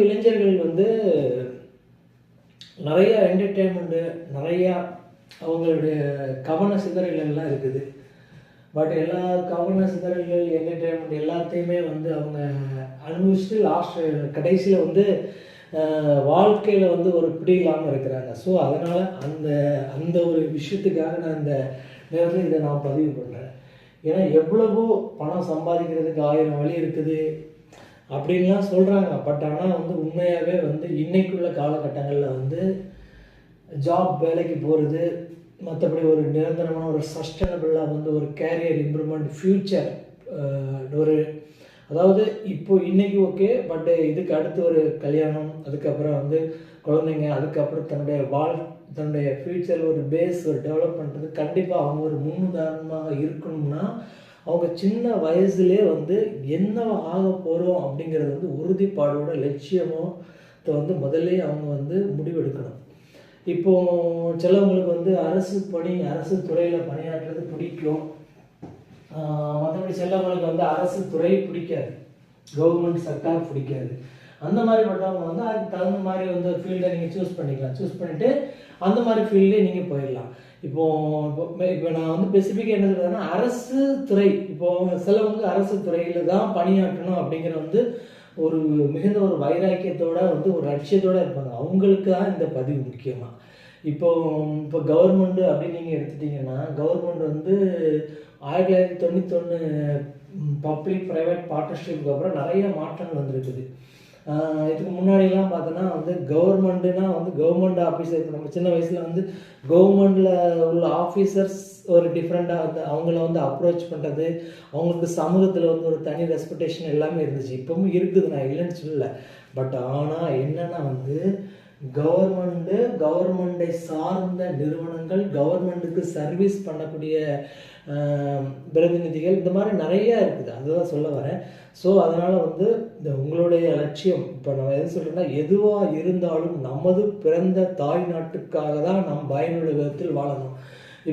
இளைஞர்கள் வந்து நிறைய என்டர்டெயின்மெண்ட்டு, நிறையா அவங்களுடைய கவன சிதறல்கள்லாம் இருக்குது. பட் எல்லா கவன சிதறல்கள், என்டர்டெயின்மெண்ட் எல்லாத்தையுமே வந்து அவங்க அனுபவிச்சுட்டு கடைசியில் வந்து வாழ்க்கையில் வந்து ஒரு பிடி இல்லாமல் இருக்கிறாங்க. ஸோ அதனால் அந்த அந்த ஒரு விஷயத்துக்காக நான் இந்த நேரத்தில் இதை நான் பதிவு பண்ணுறேன். ஏன்னா எவ்வளவோ பணம் சம்பாதிக்கிறதுக்கு 1000 வழி இருக்குது அப்படின்லாம் சொல்கிறாங்க. பட் ஆனால் வந்து உண்மையாகவே வந்து இன்றைக்குள்ள காலகட்டங்களில் வந்து வேலைக்கு போகிறது, மற்றபடி ஒரு நிரந்தரமான ஒரு சஸ்டைனபிளாக வந்து ஒரு கேரியர் இம்ப்ரூவ்மெண்ட், ஃப்யூச்சர் ஒரு அதாவது இப்போது இன்றைக்கி ஓகே, பட்டு இதுக்கு அடுத்து ஒரு கல்யாணம், அதுக்கப்புறம் வந்து குழந்தைங்க, அதுக்கப்புறம் தன்னுடைய ஃப்யூச்சரில் ஒரு பேஸ் ஒரு டெவலப் பண்ணுறது கண்டிப்பாக அவங்க ஒரு முன்னுதாரணமாக இருக்கணும்னா அவங்க சின்ன வயசுலேயே வந்து என்னவா ஆக போகிறோம் அப்படிங்கிறது வந்து உறுதிப்பாடோட லட்சியத்தை வந்து முதல்ல அவங்க வந்து முடிவெடுக்கணும். இப்போது சிலவங்களுக்கு வந்து அரசு துறையில் பணியாற்றுறது பிடிக்கும். மற்றபடி சிலவங்களுக்கு வந்து அரசு துறை பிடிக்காது, கவர்மெண்ட் செக்டார் பிடிக்காது. அந்த மாதிரிப்பட்டவங்க வந்து அதுக்கு தகுந்த மாதிரி வந்து ஃபீல்டை நீங்கள் சூஸ் பண்ணிவிட்டு அந்த மாதிரி ஃபீல்டே நீங்கள் போயிடலாம். இப்போ நான் வந்து ஸ்பெசிஃபிக்காக என்ன சொல்கிறேன்னா, அரசு துறை, இப்போது சிலவங்க அரசு துறையில் தான் பணியாற்றணும் அப்படிங்கிற வந்து ஒரு மிகுந்த ஒரு வைராக்கியத்தோட வந்து ஒரு லட்சியத்தோடு இருப்பாங்க. அவங்களுக்கு தான் இந்த பதிவு முக்கியமாக. இப்போ கவர்மெண்ட் அப்படின்னு நீங்கள் எடுத்துட்டிங்கன்னா, கவர்மெண்ட் வந்து 1991 பப்ளிக் ப்ரைவேட் பார்ட்னர்ஷிப்புக்கு அப்புறம் நிறைய மாற்றங்கள் வந்திருக்குது. இதுக்கு முன்னாடிலாம் பார்த்தோன்னா வந்து கவர்மெண்ட் ஆஃபீஸர், இப்போ நம்ம சின்ன வயசில் வந்து கவர்மெண்டில் உள்ள ஆஃபீஸர்ஸ் ஒரு டிஃப்ரெண்ட்டாக வந்து அவங்கள வந்து அப்ரோச் பண்ணுறது, அவங்களுக்கு சமூகத்தில் வந்து ஒரு தனி ரெஸ்பெக்டேஷன் எல்லாமே இருந்துச்சு. இப்பவும் இருக்குது, நான் இல்லைன்னு சொல்லலை. பட் ஆனால் என்னென்னா வந்து கவர்மெண்ட்டை சார்ந்த நிறுவனங்கள், கவர்மெண்ட்டுக்கு சர்வீஸ் பண்ணக்கூடிய பிரதிநிதிகள், இந்த மாதிரி நிறையா இருக்குது. அதுதான் சொல்ல வரேன். ஸோ அதனால் வந்து இந்த உங்களுடைய லட்சியம், இப்போ நம்ம எது சொல்கிறோன்னா, எதுவாக இருந்தாலும் நமது பிறந்த தாய் நாட்டுக்காக தான் நம் பயனுள்ள விதத்தில் வாழணும்.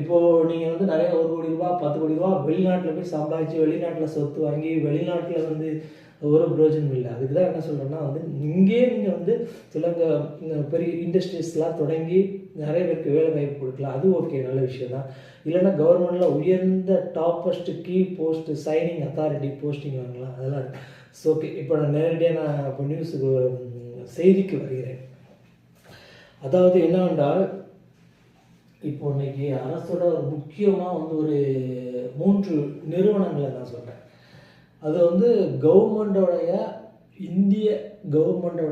இப்போது நீங்கள் வந்து நிறைய 1 கோடி ரூபா 10 கோடி ரூபா வெளிநாட்டில் போய் சம்பாதிச்சு வெளிநாட்டில் சொத்து வாங்கி வெளிநாட்டில் வந்து ஒரு பிரயோஜனம் இல்லை. அதுக்கு தான் என்ன சொல்கிறேன்னா வந்து இங்கேயே நீங்கள் வந்து சில பெரிய இண்டஸ்ட்ரீஸ்லாம் தொடங்கி நிறைய பேருக்கு வேலை வாய்ப்பு கொடுக்கலாம். அது ஓகே, நல்ல விஷயம் தான். இல்லைன்னா கவர்மெண்ட்டில் உயர்ந்த toppest key post, signing authority posting வாங்கலாம், அதெல்லாம் ஸோ ஓகே. இப்போ நான் நேரடியாக இப்போ நியூஸுக்கு செய்திக்கு வருகிறேன். அதாவது என்னவென்றால், இப்போ இன்னைக்கு அரசோட ஒரு முக்கியமாக வந்து ஒரு 3 நிறுவனங்களை நான் சொல்கிறேன். அது வந்து இந்திய கவர்மெண்டோடைய